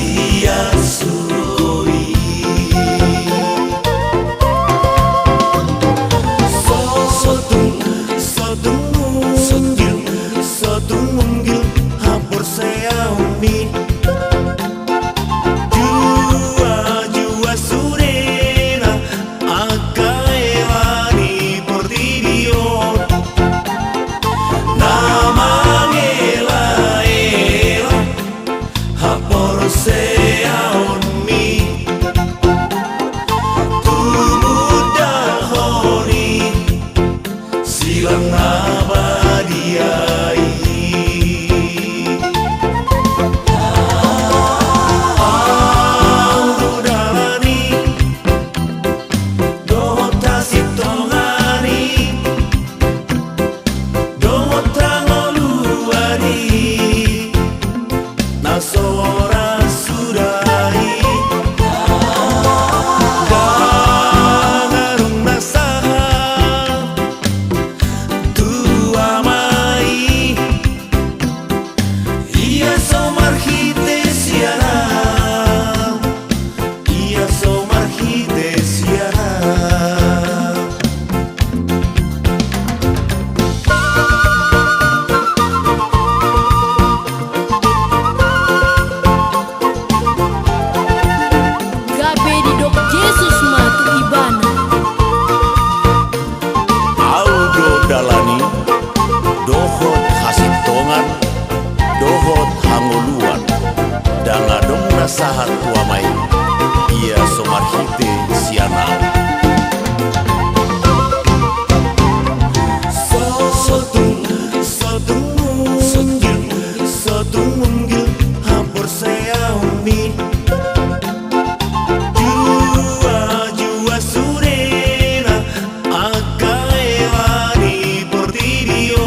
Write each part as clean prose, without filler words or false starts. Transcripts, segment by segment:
Ia sui Sotung munggil hampur saya umi Jua surena akaewani portidio Nama ngela hampur saya umi Tumudah honi silang abadiai Sora sudai Gangarung nasaha Tua mai Ia somarhite siana Ia somarhite siana Dohot hasintongan, dohot hanguluan, dangadong nasahat tuamai, ia somarhite siana. Sotung munggil hampur saya umi. Jua surena akaewani portidio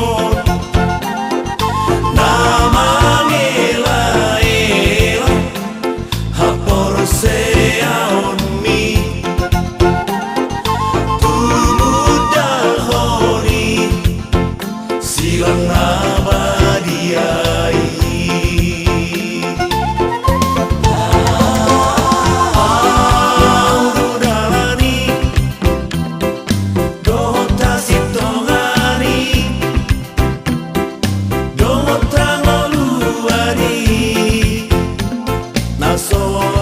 Nama ngela hapor sea umi Tumudah honi silang abadiai So